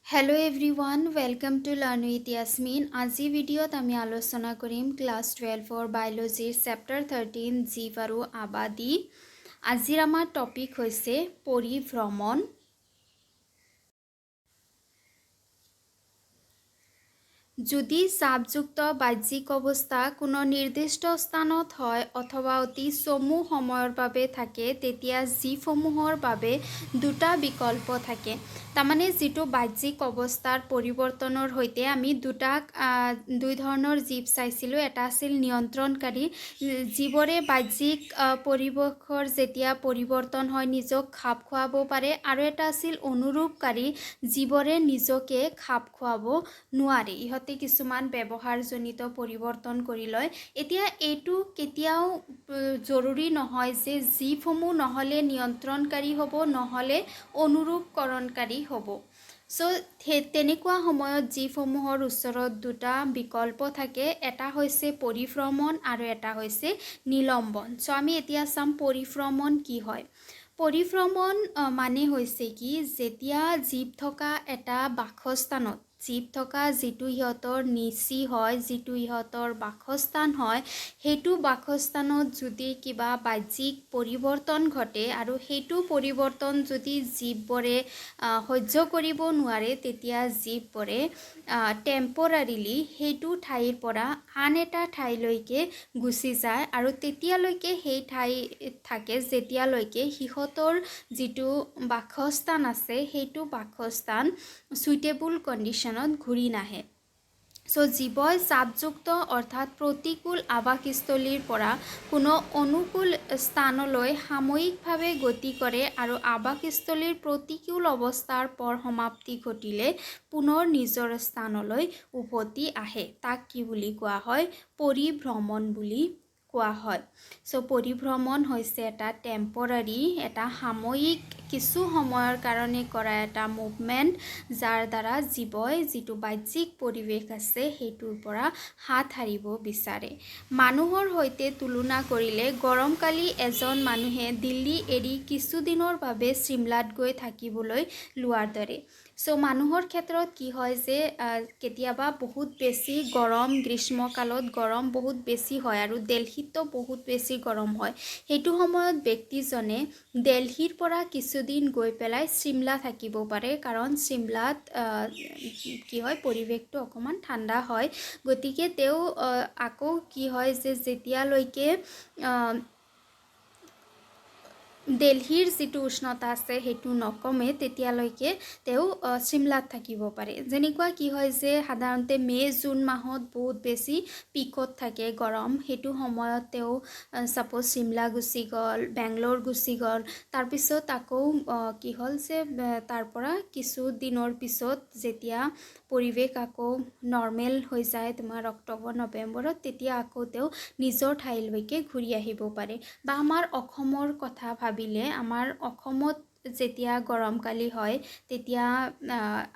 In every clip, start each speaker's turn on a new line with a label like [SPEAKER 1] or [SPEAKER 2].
[SPEAKER 1] Hello everyone, welcome to Learn with Yasmin. আজি ভিডিঅ'ত আমি আলোচনা কৰিম ক্লাছ 12 বায়োলজিৰ চেপ্টাৰ 13 জীৱ আৰু আবাদী। আজিৰ আমাৰ টপিক হৈছে পৰিভ্ৰমণ। যদি চাপযুক্ত বাহ্যিক অৱস্থা কোনো নিৰ্দিষ্ট স্থানত হয় অথবা অতি চমু সময়ৰ বাবে থাকে তেতিয়া জীৱসমূহৰ বাবে দুটা বিকল্প থাকে। তাৰমানে যিটো বাহ্যিক অৱস্থাৰ পৰিৱৰ্তনৰ সৈতে আমি দুই ধৰণৰ জীৱ চাইছিলোঁ। এটা আছিল নিয়ন্ত্ৰণকাৰী যিবোৰে বাহ্যিক পৰিৱেশৰ যেতিয়া পৰিৱৰ্তন হয় নিজক খাপ খুৱাব পাৰে, আৰু এটা আছিল অনুৰূপকাৰী যিবোৰে নিজকে খাপ খুৱাব নোৱাৰে। ইহঁতে কিছুমান ব্যৱহাৰজনিত পৰিৱৰ্তন কৰি লয়। এতিয়া এইটো কেতিয়াও জৰুৰী নহয় যে জীৱসমূহ নহ'লে নিয়ন্ত্ৰণকাৰী হ'ব, নহ'লে অনুৰূপকৰণকাৰী হ'ব। তেনেকুৱা সময়ত জীৱসমূহৰ ওচৰত দুটা বিকল্প থাকে, এটা হৈছে পৰিভ্ৰমণ আৰু এটা হৈছে নিলম্বন। আমি এতিয়া চাম পৰিভ্ৰমণ কি হয়। পৰিভ্ৰমণ মানে হৈছে কি, যেতিয়া জীৱ থকা এটা বাসস্থানত যিটো ইহঁতৰ নিচি হয়, যিটো ইহঁতৰ বাসস্থান হয়, সেইটো বাসস্থানত যদি কিবা বাহ্যিক পৰিৱৰ্তন ঘটে আৰু সেইটো পৰিৱৰ্তন যদি জীৱবোৰে সহ্য কৰিব নোৱাৰে, তেতিয়া জীৱবোৰে টেম্পৰাৰিলি সেইটো ঠাইৰ পৰা আন এটা ঠাইলৈকে গুচি যায়, আৰু তেতিয়ালৈকে সেই ঠাইত থাকে যেতিয়ালৈকে সিহঁতৰ যিটো বাসস্থান আছে সেইটো বাসস্থান সুইটেবল কণ্ডিশ্যনত ঘূৰি নাহে। জীৱই চাপযুক্ত অৰ্থাৎ প্ৰতিকূল আৱাসস্থলীৰ পৰা কোনো অনুকূল স্থানলৈ সাময়িকভাৱে গতি কৰে আৰু আৱাসস্থলীৰ প্ৰতিকূল অৱস্থাৰ সমাপ্তি ঘটিলে পুনৰ নিজৰ স্থানলৈ উভতি আহে। তাক কি বুলি কোৱা হয়? পৰিভ্ৰমণ বুলি কোৱা হয়। পৰিভ্ৰমণ হৈছে এটা টেম্পৰাৰী, এটা সাময়িক কিছু সময়ৰ কাৰণে কৰা এটা মুভমেণ্ট, যাৰ দ্বাৰা জীৱই যিটো বাহ্যিক পৰিৱেশ আছে সেইটোৰ পৰা হাত সাৰিব বিচাৰে। মানুহৰ সৈতে তুলনা কৰিলে গৰমকালি এজন মানুহে দিল্লী এৰি কিছুদিনৰ বাবে চিমলাত গৈ থাকিবলৈ লোৱাৰ দৰে। মানুহৰ ক্ষেত্ৰত কি হয় যে কেতিয়াবা বহুত বেছি গৰম, গ্ৰীষ্মকালত গৰম বহুত বেছি হয় আৰু দিল্লীতো বহুত বেছি গৰম হয়। সেইটো সময়ত ব্যক্তিজনে দিল্লীৰ পৰা কিছুদিন গৈ পেলাই চিমলা থাকিব পাৰে, কাৰণ চিমলাত কি হয়, পৰিৱেশটো অকণমান ঠাণ্ডা হয়। গতিকে তেওঁ আকৌ কি হয় যে যেতিয়ালৈকে দিল্লীৰ যিটো উষ্ণতা আছে সেইটো নকমে তেতিয়ালৈকে তেওঁ চিমলাত থাকিব পাৰে। যেনেকুৱা কি হয় যে সাধাৰণতে মে' জুন মাহত বহুত বেছি পিকত থাকে গৰম, সেইটো সময়ত তেওঁ ছাপ'জ চিমলা গুচি গ'ল, বেংগলোৰ গুচি গ'ল, তাৰপিছত আকৌ কি হ'ল যে তাৰ পৰা কিছু দিনৰ পিছত যেতিয়া পৰিৱেশ আকৌ নৰ্মেল হৈ যায় তোমাৰ অক্টোবৰ নৱেম্বৰত, তেতিয়া আকৌ তেওঁ নিজৰ ঠাইলৈকে ঘূৰি আহিব পাৰে। বা আমাৰ অসমৰ কথা ভাবিলে, আমাৰ অসমত যেতিয়া গৰমকালি হয় তেতিয়া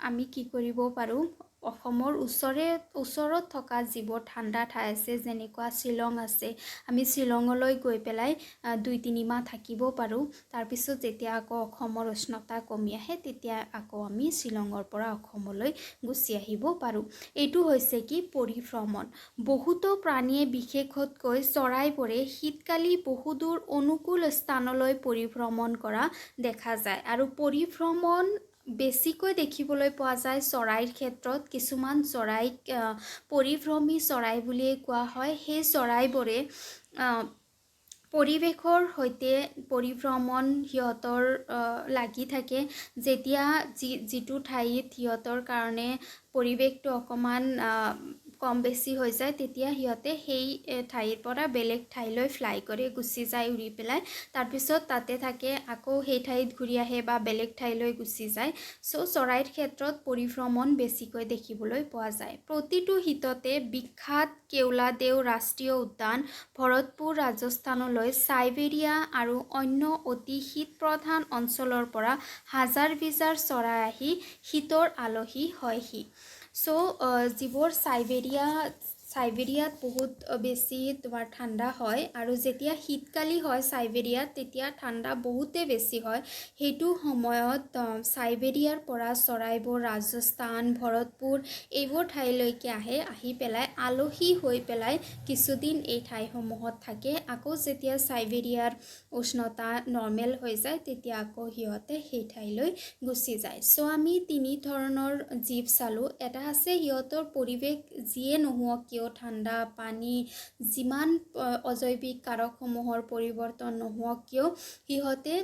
[SPEAKER 1] আমি কি কৰিব পাৰোঁ, অসমৰ ওচৰত থকা যিবোৰ ঠাণ্ডা ঠাই আছে, যেনেকুৱা শ্বিলং আছে, আমি শ্বিলঙলৈ গৈ পেলাই 2-3 মাহ থাকিব পাৰোঁ। তাৰপিছত যেতিয়া আকৌ অসমৰ উষ্ণতা কমি আহে তেতিয়া আকৌ আমি শ্বিলঙৰ পৰা অসমলৈ গুচি আহিব পাৰোঁ। এইটো হৈছে কি পৰিভ্ৰমণ। বহুতো প্ৰাণীয়ে বিশেষতকৈ চৰাইবোৰে শীতকালি বহুদূৰ অনুকূল স্থানলৈ পৰিভ্ৰমণ কৰা দেখা যায়, আৰু পৰিভ্ৰমণ বেছিকৈ দেখিবলৈ পোৱা যায় চৰাইৰ ক্ষেত্ৰত। কিছুমান চৰাইক পৰিভ্ৰমী চৰাই বুলিয়ে কোৱা হয়। সেই চৰাইবোৰে পৰিৱেশৰ সৈতে পৰিভ্ৰমণ সিহঁতৰ লাগি থাকে। যেতিয়া যিটো ঠাইত সিহঁতৰ কাৰণে পৰিৱেশটো অকণমান কম বেছি হৈ যায়, তেতিয়া সিহঁতে সেই ঠাইৰ পৰা বেলেগ ঠাইলৈ ফ্লাই কৰে, গুচি যায় উৰি পেলাই, তাৰপিছত তাতে থাকে, আকৌ সেই ঠাইত ঘূৰি আহে বা বেলেগ ঠাইলৈ গুচি যায়। চৰাইৰ ক্ষেত্ৰত পৰিভ্ৰমণ বেছিকৈ দেখিবলৈ পোৱা যায়। প্ৰতিটো শীততে বিখ্যাত কেওলাদেউ ৰাষ্ট্ৰীয় উদ্যান, ভৰতপুৰ ৰাজস্থানলৈ চাইবেৰিয়া আৰু অন্য অতি শীতপ্ৰধান অঞ্চলৰ পৰা হাজাৰ বিজাৰ চৰাই আহি শীতৰ আলহী হয়হি। যিবোৰ সাইবেৰিয়াত বহুত বেছি তোমাৰ ঠাণ্ডা হয় আৰু যেতিয়া শীতকালি হয় সাইবেৰিয়াত তেতিয়া ঠাণ্ডা বহুতে বেছি হয় সেইটো সময়ত সাইবেৰিয়াৰ পৰা চৰাইবোৰ ৰাজস্থান ভৰতপুৰ এইবোৰ ঠাইলৈকে আহি পেলাই আলহী হৈ পেলাই কিছুদিন এই ঠাইসমূহত থাকে আকৌ যেতিয়া সাইবেৰিয়াৰ উষ্ণতা নৰ্মেল হৈ যায় তেতিয়া আকৌ সিহঁতে সেই ঠাইলৈ গুচি যায় সো আমি তিনি ধৰণৰ জীৱ চালো এটা আছে সিহঁতৰ পৰিৱেশ যিয়ে নোহোৱা কিয় ঠাণ্ডা পানী যিমান অজৈবিক কাৰকসমূহৰ পৰিৱৰ্তন নোহোৱা কিয় সিহঁতে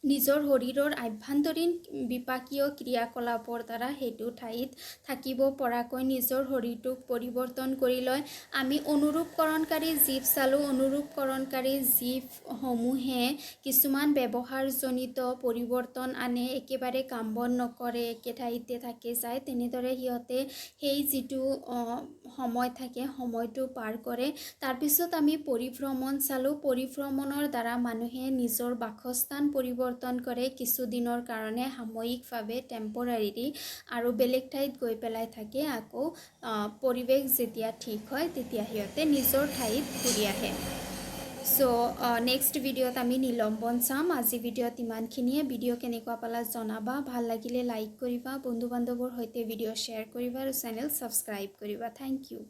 [SPEAKER 1] নিজৰ শৰীৰৰ আভ্যন্তৰীণ বিপাকীয় ক্ৰিয়াকলাপৰ দ্বাৰা সেইটো ঠাইত থাকিব পৰাকৈ নিজৰ শৰীৰটোক পৰিৱৰ্তন কৰি লয় আমি অনুৰূপকৰণকাৰী জীৱ চালো অনুৰূপকৰণকাৰী জীৱসমূহে কিছুমান ব্যৱহাৰজনিত পৰিৱৰ্তন আনে একেবাৰে কাম বন নকৰে একে ঠাইতে থাকি যায় তেনেদৰে সিহঁতে সেই যিটো সময় থাকে সময়টো পাৰ কৰে তাৰপিছত আমি পৰিভ্ৰমণ চালো পৰিভ্ৰমণৰ দ্বাৰা মানুহে নিজৰ বাসস্থান পৰিৱৰ্তন কৰে কিছুদিনৰ কাৰণে সাময়িকভাৱে টেম্পৰাৰী আৰু বেলেগ ঠাইত গৈ পেলাই থাকে আকৌ পৰিৱেশ যেতিয়া ঠিক হয় তেতিয়া সিহঁতে নিজৰ ঠাইত ঘূৰি আহে সো নেক্সট ভিডিঅ'ত আমি নিলম্বন চাম আজি ভিডিঅ'ত ইমানখিনিয়ে ভিডিঅ' কেনেকুৱা পালা জনাবা ভাল লাগিলে লাইক কৰিবা বন্ধু বান্ধৱৰ সৈতে ভিডিঅ' শ্বেয়াৰ কৰিবা আৰু চেনেল ছাবস্ক্ৰাইব কৰিবা থেংক ইউ